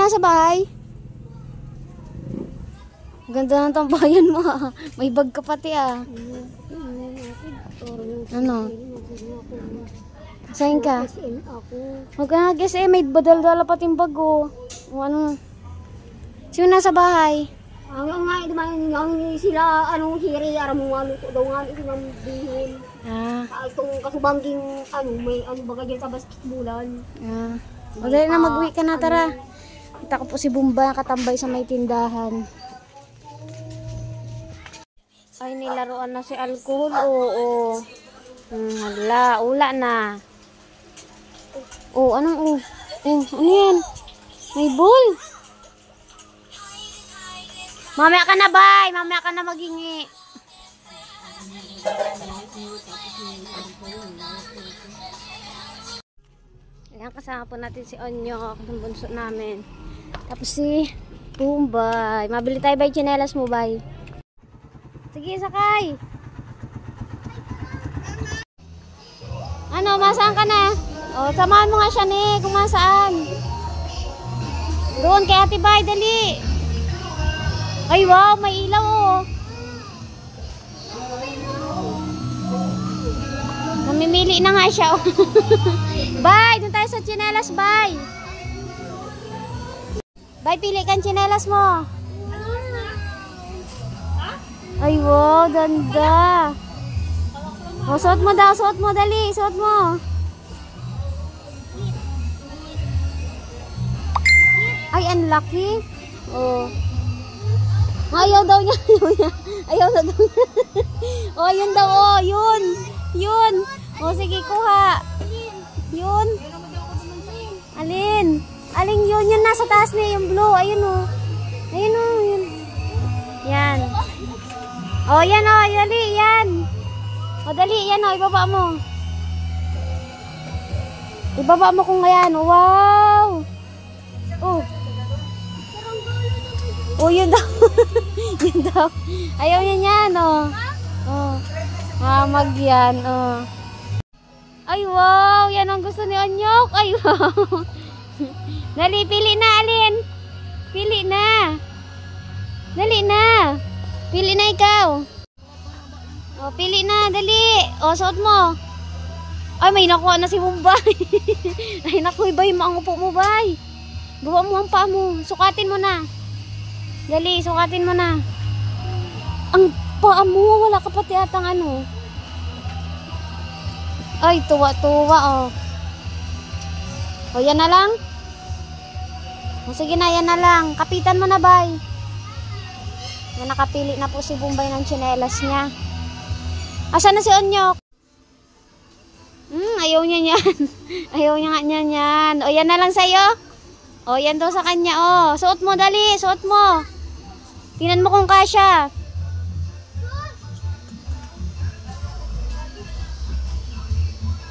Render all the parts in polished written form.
nasa bahay? Ganda ng tambayan mo ah. May bag ka pati ah. Ano? Saan ka? Huwag ka nga guess eh. May badal-dala pati yung bag oh. O ano? Sino nasa bahay? Ang nga ang sila anong hiri ara mo ano ko daw nga ito ng bihon. Itong kasubangging ano may ano baga diyan sa basketballan. O dali na mag-uwi ka na tara. Kita ko po si Bumba katambay sa may tindahan. Ay nilaruan na si alcohol. Oo. Hala, ula na. Oh, anong ano yan? May ball. Mamaya ka na, bay. Mamaya ka na maghingi. Ayan, kasama po natin si Onyo, ang bunso namin. Tapos si Bumbay. Mabili tayo bay, tsinelas mo, bay. Sige, sakay. Ano, masaan ka na? O, samahan mo nga siya ni, kung masaan. Doon kay Ate Bay, dali. Ay, wow, may ilaw oh. Namimili na nga siya oh. Bay, doon tayo sa tsinelas, Bay. Bay, pili kang tsinelas mo. Ay, wow, ganda. O, suot mo daw, suot mo, dali, suot mo. Ay, unlucky. Oh. Ayaw daw niya, ayaw na daw niya. Oh, yun daw, oh, yun. Yun. Oh, sige, kuha. Yun. Alin? Alin yun? Yun nasa taas niya, yung blue. Ayun, oh. Ayun, oh, yun. Yan. Oh, yan, oh, dali, yan. Oh, dali, yan, oh, ibaba mo. Ibaba mo kung ayan, oh, wow. Oh. Oh, yun daw. Yun daw. Ayaw niya yan, oh. Oh. Mamag yan, oh. Ay, wow. Yan ang gusto ni Onyok. Ay, wow. Dali, pili na, Alin. Pili na. Dali na. Pili na ikaw. Oh, pili na, dali. Oh, suot mo. Ay, may nakuha na si Bombay. Ay, naku, Bay, maangupo mo, Bay. Gawa mo ang paa mo. Sukatin mo na. Dali, sukatin mo na. Ang paa mo, wala ka pati atang ano. Ay, tuwa-tuwa, oh. O, yan na lang. O, sige na, yan na lang. Kapitan mo na, Bay. Yan, nakapili na po si Bombay ng tsinelas niya. Asan na si Onyok? Ayaw niya yan. Ayaw niya nga niyan yan. O, yan na lang sa'yo. O, yan daw sa kanya, oh. Suot mo, dali. Suot mo. Tingnan mo kung kasya.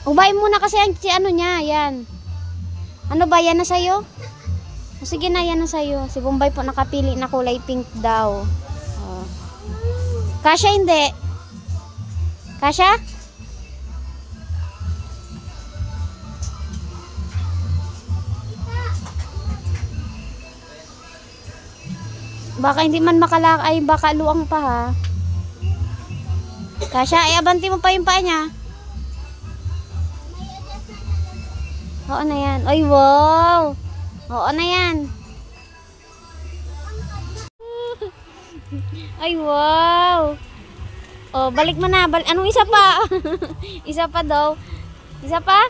Ubayin muna kasi ang ano niya, yan. Ano ba, yan na sa'yo? O, sige na, yan na sa'yo. Si Bombay po nakapili na kulay pink daw. O. Kasya, hindi. Kasya? Baka hindi man makalakay, baka luang pa ha. Kasya, abanti mo pa yung paa niya. Oo na yan. Ay, wow. Oo na yan. Ay, wow. Oh, balik mo na. Anong isa pa? Isa pa daw. Isa pa?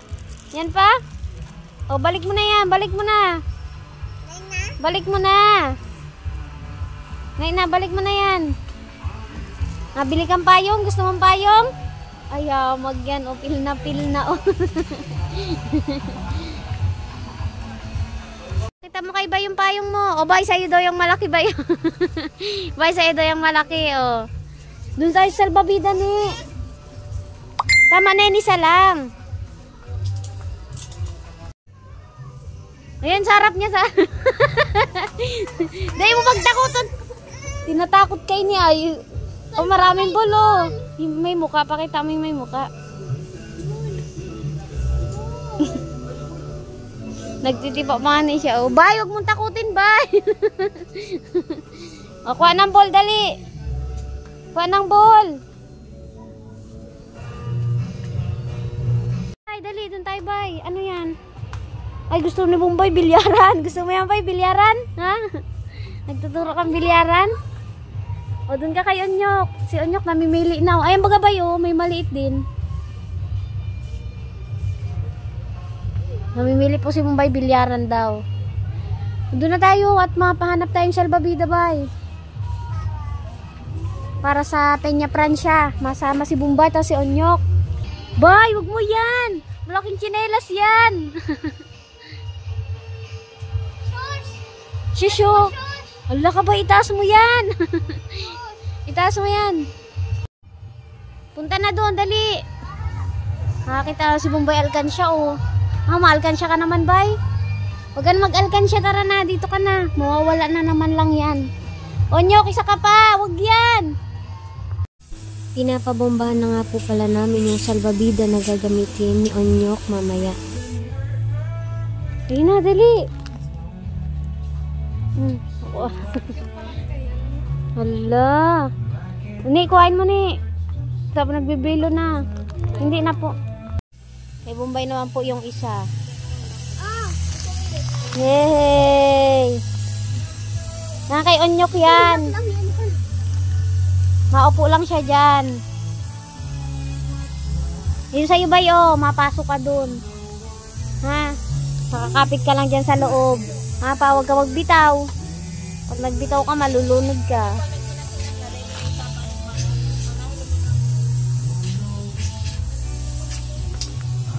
Yan pa? Oh, balik mo na yan. Balik mo na. Balik mo na. Ngayon na, balik mo na yan. Nabili kang payong? Gusto mong payong? Ay, mag yan. O, pil na. O. Kita mo kay Bay yung payong mo. O, Bay, sa'yo daw yung malaki, Bay. Bay, sa'yo daw yung malaki, o. Doon tayo sa salbabida ni. Tama na yun, isa lang. Ayan, sarap niya sa... Dahil mo magtakutan. Tinatakot kayo niya. O, maraming bolo. May muka. Pakita mo yung may muka. Nagtitipa pa nga siya. Oh, bay, huwag mong takutin, bay. O, kuha ng ball, dali. Kuha ng ball. Ay, dali, dun tayo, bay. Ano yan? Ay, gusto ni Bombay, bilyaran. Gusto mo yan, bay, bilyaran? Ha? Nagtuturo kang bilyaran? O, dun ka kay Onyok. Si Onyok namimili na. Ayan baga, bay, oh, may maliit din. Namimili po si Bombay, bilyaran daw. Doon na tayo at mapahanap tayong salbabida, bay. Para sa Peña Francia. Masama si Bombay at si Onyok. Bay, wag mo yan. Malaking tsinelas yan. Shisho. Hala ka ba, itaas mo yan. Itaas mo yan. Punta na doon, dali. Nakakita si Bombay alkansya, oh. Maalkansya ka naman, bay. Huwag ka na mag-alkansya, tara na, dito ka na. Mawawala na naman lang yan. Onyok, isa ka pa, huwag yan. Pinapabombahan na nga po pala namin yung salbabida na gagamitin ni Onyok mamaya. Ayun na, dali. Hala. Ni, kuhain mo ni. Tapos nagbibilo na. Hindi na po. Kay Bombay naman po yung isa. Yay! Na kay Onyok yan. Maupo lang siya dyan. Yun sa'yo ba yo? Mapasok ka dun. Ha? Makakapit ka lang dyan sa loob. Ha pa? Huwag ka magbitaw. Pag nagbitaw ka, malulunod ka.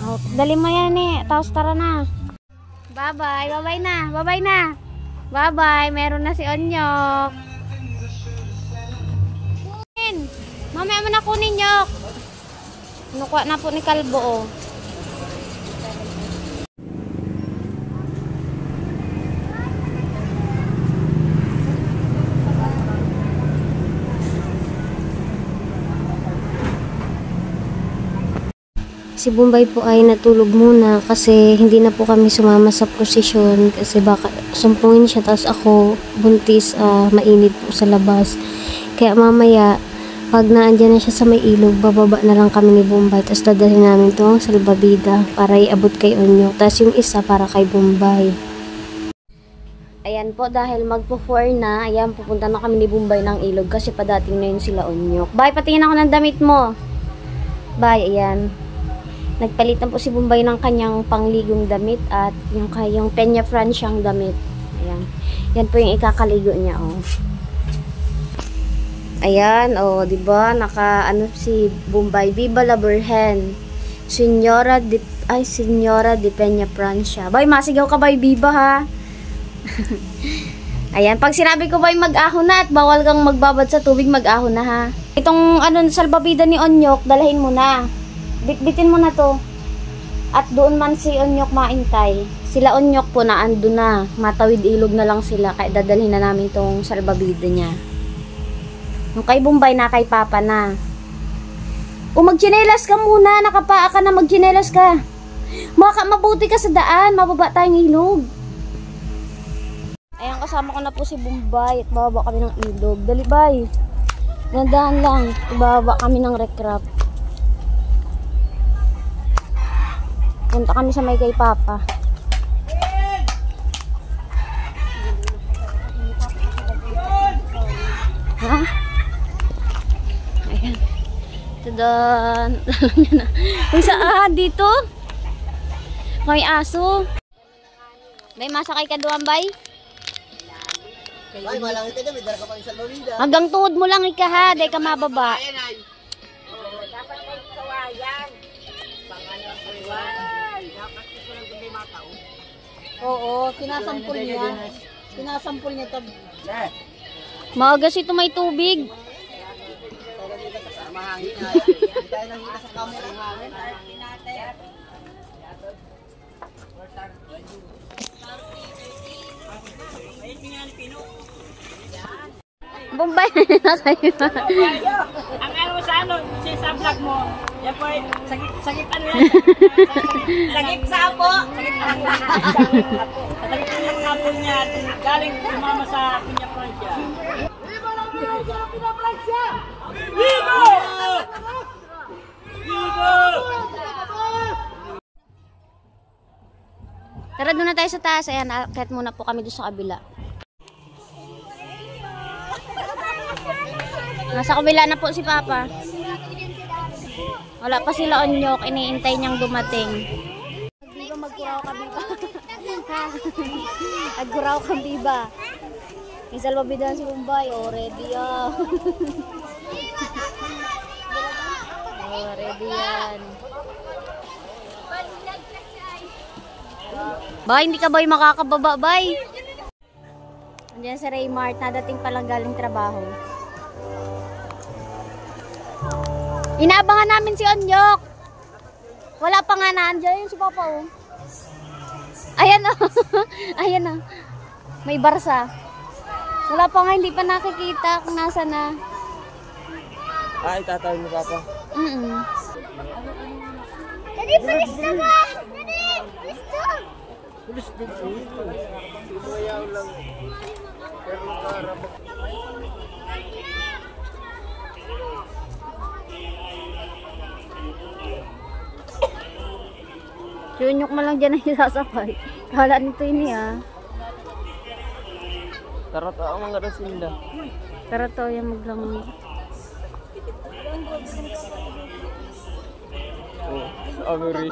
Oh, dali mo yan eh. Tapos tara na. Bye-bye. Bye-bye na. Bye-bye na. Bye-bye. Meron na si Onyok. Mamaya mo na kunin, Nyok. Nakuha na po ni Kalbo, oh. Si Bombay po ay natulog muna kasi hindi na po kami sumama sa prosesyon kasi baka sumpungin siya tapos ako buntis, mainit po sa labas. Kaya mamaya pag naandyan na siya sa may ilog, bababa na lang kami ni Bombay tapos dadalhin namin itong salbabida para iabot kay Onyok tapos yung isa para kay Bombay. Ayan po, dahil magpo-4 na, ayan, pupunta na kami ni Bombay ng ilog kasi padating na yun sila Onyok. Bay, patingin ako ng damit mo. Bay, ayan. Nagpalit na po si Bombay ng kanyang pangligong damit at yung kayong Peña Franciang damit. Ayan. Yan po yung ikakaligo niya, oh. Ayan, oh, 'di ba? Naka ano si Bombay, Viva la Virgen. Señora de Peña Francia. Bay, masigaw ka, bay, Viva, ha. Ayan, pag sinabi ko, bay, mag-ahon na at bawal kang magbabad sa tubig, mag-ahon na, ha. Itong ano salbabida ni Onyok, dalahin mo na. Bitbitin mo na 'to. At doon man si Onyok maintay. Sila Onyok po na ando na. Matawid ilog na lang sila kaya dadalhin na namin tong salbabida niya. Yung kay Bombay na kay Papa na. O magchinelas ka muna, nakapaa ka na, magchinelas ka. Mabuti ka sa daan, mababa tayong ilog. Ayan, kasama ko na po si Bombay at bababa kami ng ilog. Dali, bay. Nandaan lang, bababa kami ng recrap. Punta kami sa may kay Papa. Ha? Ayan. Tadan. Kung saan? Dito? May aso. May masakay ka doon, bay? Ay, malangit ka dyan. May dara ka pa rin sa Lorida. Hanggang tuhod mo lang ika, ha? Di ka mababa. Dapat may kawayan. Pangalan ko yun. Dapat ito lang kung may mataw. Oo, sinasampol niya. Sinasampol niya tab. Maagas ito may tubig. Mahangin na. Tayo nang sa kamo. Bombay na kayo. Ang ano sa ano, sa vlog mo, yan po ay sakit ano yan? Sakit sa apo. Sakit ang apo niya. Galing sumama sa Piña Francia. Viva la Piña Francia! Viva! Viva! Tara, doon na tayo sa taas. Ayan, kahit muna po kami doon sa kabila. Nasa kabila na po si Papa. Wala pa sila Onyok. Iniintay niyang dumating. Biba, magkuraw ka, Biba. Agkuraw ka, Biba. Isal mabidahan si Bombay. Oh, ready yan. Oh, ready yan. Bay, hindi ka, Bay, makakababa, Bay. Andiyan si Raymart. Nadating palang galing trabaho. Inaabangan namin si Onyok. Wala pa nga na. Andiyan yung si Papa, oh. Ayan, oh. Ayan, oh. May barsa. Wala pa nga. Hindi pa nakikita kung nasa na. Ay, tatawin mo Papa. Daddy, pulis na ba? Daddy, pulis na. Pulis din ito. Sinuyaw lang. Pero karap. Sunyok mo lang dyan ang isasakay. Kala nito ini, ah. Tara to, ang mga rasinda. Tara to, yung maglang. Oh, amiri.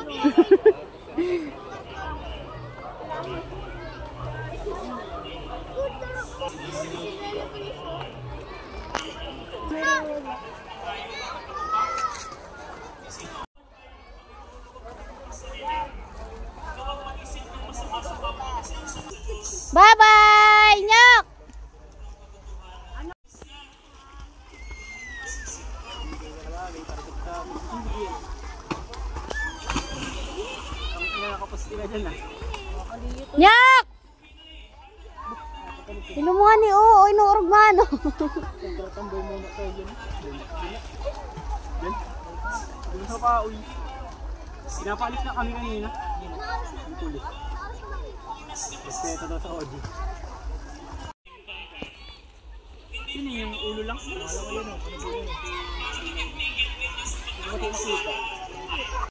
Bye-bye, Nyok! Nyok! Tinumuhan ni Oo, inuurog mano. Tambay muna tayo dyan. Dun sa pauwi. Pinapalis na kami kanina. Ang pulis. Respeto daw sa Oji. Yun yung ulo lang. Alam ko yun. Hindi ko makita.